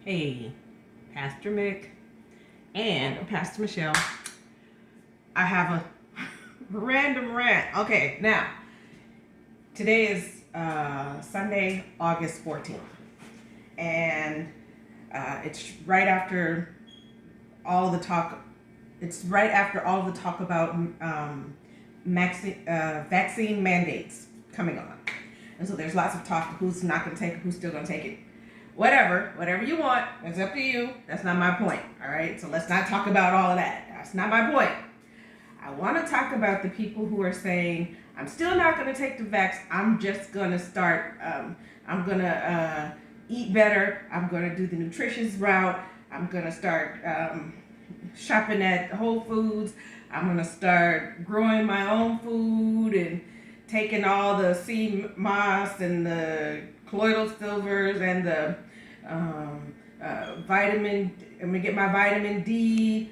Hey, Pastor Mick and Pastor Michelle. I have a random rant. Okay, now, today is Sunday, August 14th. And it's right after all the talk. It's right after all the talk about vaccine mandates coming on. And so there's lots of talk who's not going to take it, who's still going to take it. Whatever you want, it's up to you. That's not my point, all right? So let's not talk about all of that. That's not my point. I want to talk about the people who are saying, I'm still not going to take the vax. I'm just going to start, I'm going to eat better. I'm going to do the nutritious route. I'm going to start shopping at Whole Foods. I'm going to start growing my own food and taking all the sea moss and the colloidal silvers and the vitamin. I'm gonna get my vitamin D,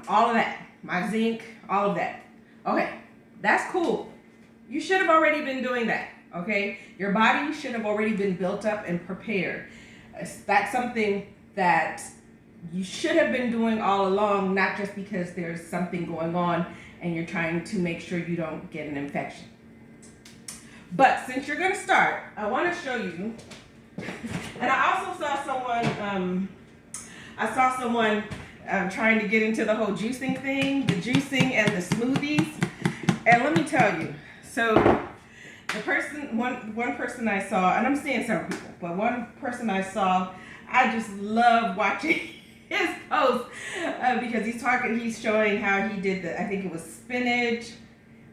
all of that, my zinc, all of that. Okay, that's cool. You should have already been doing that. Okay, your body should have already been built up and prepared. That's something that you should have been doing all along, not just because there's something going on and you're trying to make sure you don't get an infection. But since you're gonna start, I want to show you. And I also saw someone. Trying to get into the whole juicing thing, the juicing and the smoothies. And let me tell you, so one person I saw, and I'm seeing several people, but one person I saw, I just love watching his post because he's showing how he did I think it was spinach.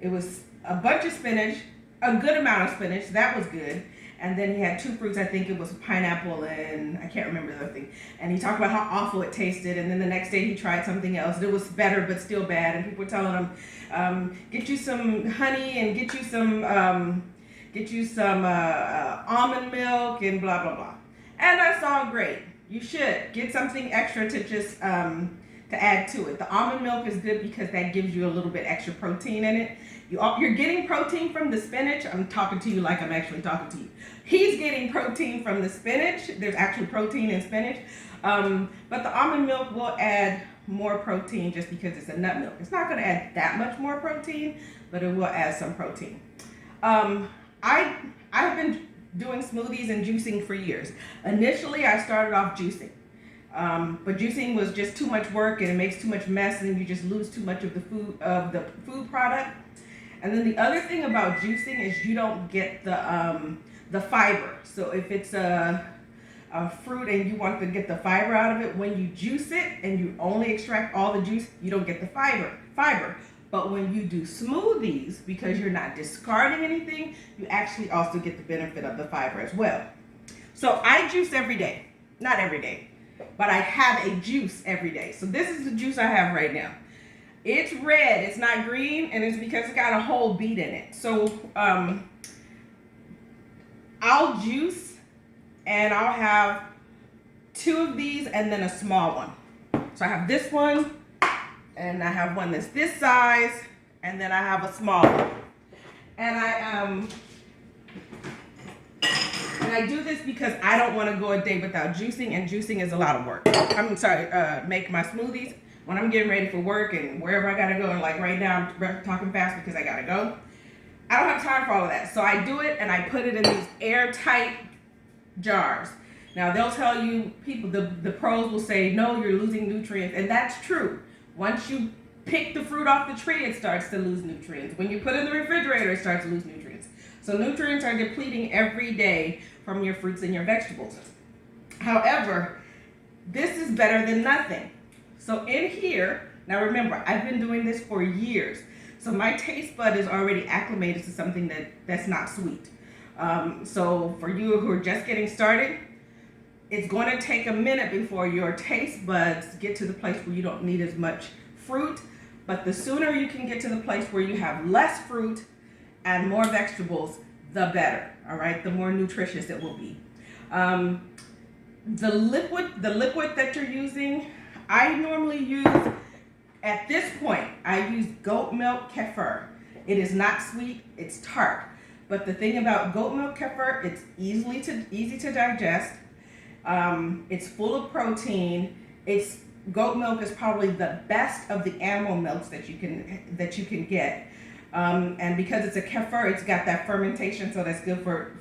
It was a bunch of spinach, a good amount of spinach. That was good. And then he had two fruits. I think it was pineapple and I can't remember the other thing. And he talked about how awful it tasted. And then the next day he tried something else. It was better, but still bad. And people were telling him, get you some honey and get you some almond milk and blah, blah, blah. And I saw, great. You should get something extra to just to add to it. The almond milk is good because that gives you a little bit extra protein in it. You're getting protein from the spinach. I'm talking to you like I'm actually talking to you. He's getting protein from the spinach. There's actually protein in spinach. But the almond milk will add more protein just because it's a nut milk. It's not going to add that much more protein, but it will add some protein. I have been doing smoothies and juicing for years. Initially, I started off juicing. But juicing was just too much work and it makes too much mess and you just lose too much of the food product. And then the other thing about juicing is you don't get the fiber. So if it's a fruit and you want to get the fiber out of it, when you juice it and you only extract all the juice, you don't get the fiber. But when you do smoothies, because you're not discarding anything, you actually also get the benefit of the fiber as well. So I juice every day. Not every day, but I have a juice every day. So this is the juice I have right now. It's red, it's not green, and it's because it's got a whole beet in it. So I'll juice and I'll have two of these and then a small one. So I have this one and I have one that's this size and then I have a small one. And I do this because I don't want to go a day without juicing, and juicing is a lot of work. Make my smoothies when I'm getting ready for work and wherever I gotta go. And like right now, I'm talking fast because I gotta go. I don't have time for all of that. So I do it and I put it in these airtight jars. Now they'll tell you, people, the pros will say, no, you're losing nutrients. And that's true. Once you pick the fruit off the tree, it starts to lose nutrients. When you put it in the refrigerator, it starts to lose nutrients. So nutrients are depleting every day from your fruits and your vegetables. However, this is better than nothing. So in here, now remember, I've been doing this for years. So my taste bud is already acclimated to something that's not sweet. So for you who are just getting started, it's going to take a minute before your taste buds get to the place where you don't need as much fruit. But the sooner you can get to the place where you have less fruit and more vegetables, the better. All right, the more nutritious it will be. The liquid that you're using, I normally use, at this point, I use goat milk kefir. It is not sweet, it's tart. But the thing about goat milk kefir, it's easy to digest. It's full of protein. Goat milk is probably the best of the animal milks that you can get. And because it's a kefir, it's got that fermentation, so that's good for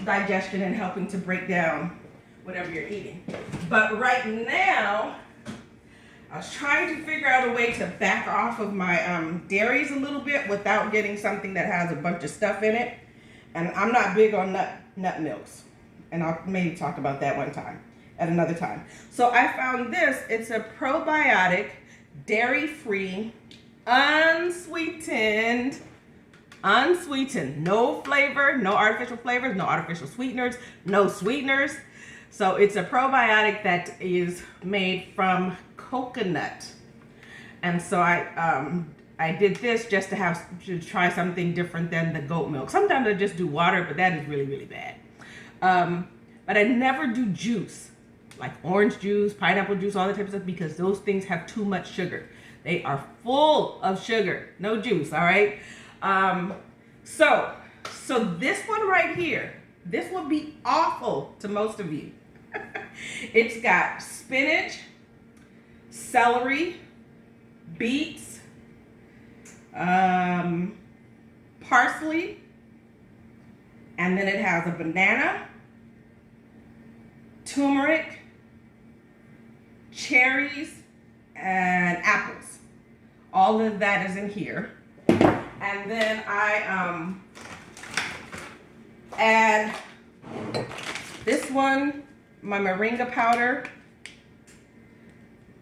digestion and helping to break down whatever you're eating. But right now, I was trying to figure out a way to back off of my dairies a little bit without getting something that has a bunch of stuff in it. And I'm not big on nut milks. And I'll maybe talk about that at another time. So I found this. It's a probiotic, dairy-free, unsweetened, no flavor, no artificial flavors, no artificial sweeteners, no sweeteners. So it's a probiotic that is made from coconut. And so I did this just to try something different than the goat milk. Sometimes I just do water, but that is really, really bad. But I never do juice, like orange juice, pineapple juice, all that type of stuff, because those things have too much sugar. They are full of sugar. No juice, all right? So this one right here, this will be awful to most of you. It's got spinach, celery, beets, parsley, and then it has a banana, turmeric, cherries, and apples. All of that is in here. And then I add this one, my moringa powder.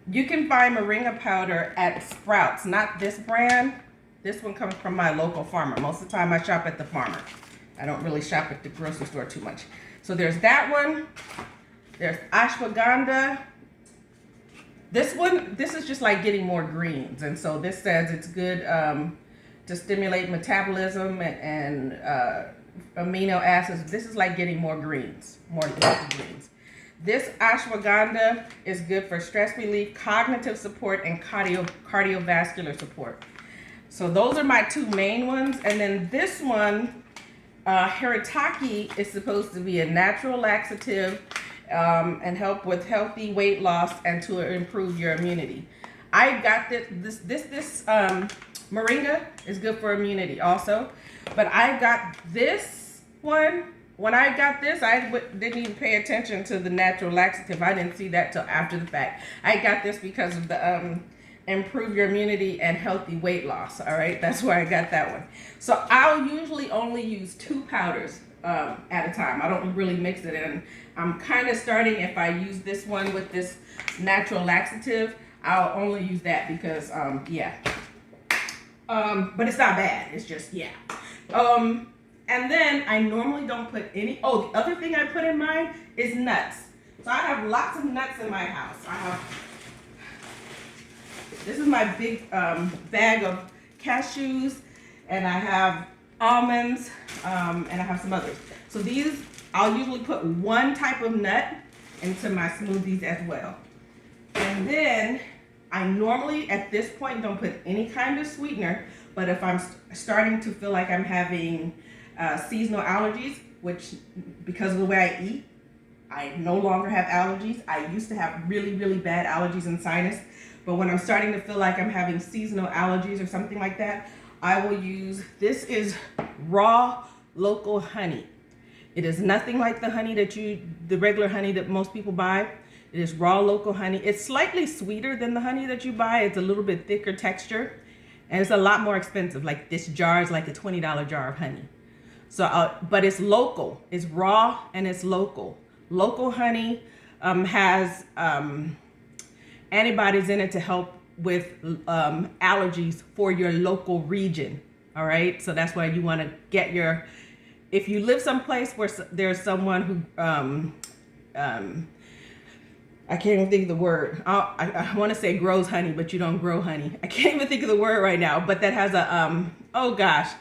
You can buy moringa powder at Sprouts, not this brand. This one comes from my local farmer. Most of the time I shop at the farmer. I don't really shop at the grocery store too much. So there's that one. There's ashwagandha. This is just like getting more greens. And so this says it's good to stimulate metabolism and amino acids. This is like getting more greens, more healthy greens. This ashwagandha is good for stress relief, cognitive support, and cardiovascular support. So those are my two main ones. And then this one, Hirataki, is supposed to be a natural laxative and help with healthy weight loss and to improve your immunity. I got this moringa is good for immunity also, but I got this one. When I got this, I didn't even pay attention to the natural laxative. I didn't see that till after the fact. I got this because of the improve your immunity and healthy weight loss. All right, that's where I got that one. So I'll usually only use 2 powders at a time. I don't really mix it in. I'm kind of starting, if I use this one with this natural laxative, I'll only use that because, yeah. But it's not bad. It's just, yeah. And then I normally don't put any, the other thing I put in mine is nuts. So I have lots of nuts in my house. This is my big bag of cashews, and I have almonds, and I have some others. So these, I'll usually put one type of nut into my smoothies as well. And then I normally, at this point, don't put any kind of sweetener, but if I'm starting to feel like I'm having seasonal allergies, which because of the way I eat, I no longer have allergies. I used to have really, really bad allergies and sinus, but when I'm starting to feel like I'm having seasonal allergies or something like that, I will use, this is raw local honey. It is nothing like the honey the regular honey that most people buy. It is raw local honey. It's slightly sweeter than the honey that you buy. It's a little bit thicker texture, and it's a lot more expensive. Like this jar is like a $20 jar of honey. So, but it's local. It's raw and it's local. Local honey has antibodies in it to help with allergies for your local region. All right. So that's why you want to get if you live someplace where there's someone who, I can't even think of the word. I want to say grows honey, but you don't grow honey. I can't even think of the word right now, but that has a, oh gosh,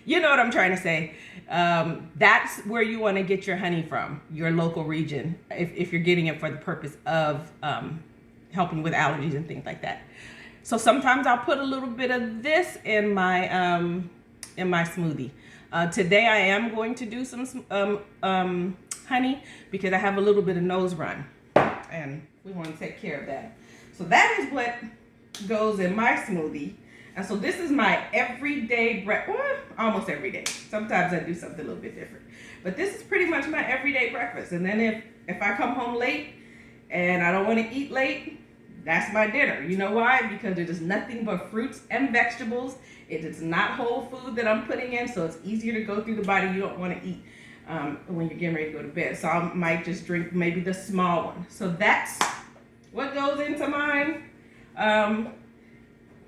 you know what I'm trying to say. That's where you want to get your honey from, your local region, if you're getting it for the purpose of helping with allergies and things like that. So sometimes I'll put a little bit of this in my smoothie. Today I am going to do some honey, because I have a little bit of nose run, and we want to take care of that. So that is what goes in my smoothie. And so this is my everyday breakfast, well, almost every day. Sometimes I do something a little bit different. But this is pretty much my everyday breakfast. And then if I come home late and I don't want to eat late, that's my dinner. You know why? Because it is nothing but fruits and vegetables. It is not whole food that I'm putting in, so it's easier to go through the body. You don't want to eat when you're getting ready to go to bed. So I might just drink maybe the small one. So that's what goes into mine. And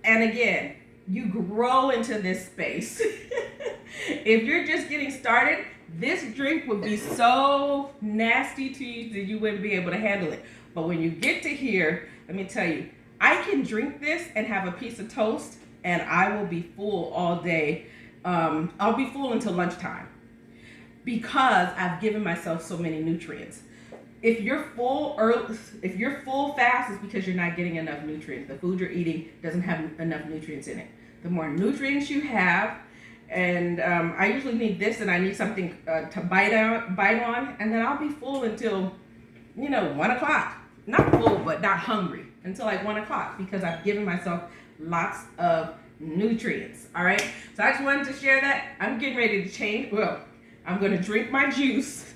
again, you grow into this space. If you're just getting started, this drink would be so nasty to you that you wouldn't be able to handle it. But when you get to here, let me tell you, I can drink this and have a piece of toast and I will be full all day. I'll be full until lunchtime because I've given myself so many nutrients. If you're full fast, it's because you're not getting enough nutrients. The food you're eating doesn't have enough nutrients in it. The more nutrients you have, and I usually need this, and I need something to bite on, and then I'll be full until 1 o'clock. Not full, but not hungry until like 1 o'clock because I've given myself lots of nutrients. All right. So I just wanted to share that. I'm getting ready to change. Well, I'm going to drink my juice.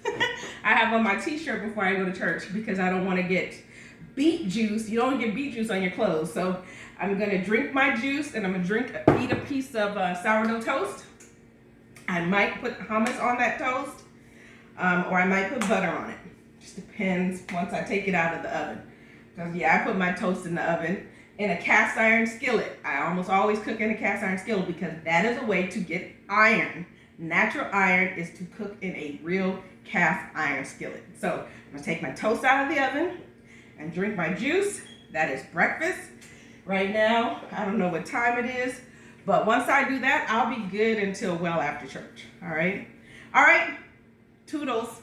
I have on my t-shirt before I go to church because I don't want to get beet juice. You don't get beet juice on your clothes. So I'm going to drink my juice and I'm going to eat a piece of sourdough toast. I might put hummus on that toast or I might put butter on it. Just depends once I take it out of the oven. Because I put my toast in the oven in a cast iron skillet. I almost always cook in a cast iron skillet because that is a way to get iron. Natural iron is to cook in a real cast iron skillet. So I'm going to take my toast out of the oven and drink my juice. That is breakfast. Right now, I don't know what time it is, but once I do that, I'll be good until well after church. All right? All right. Toodles.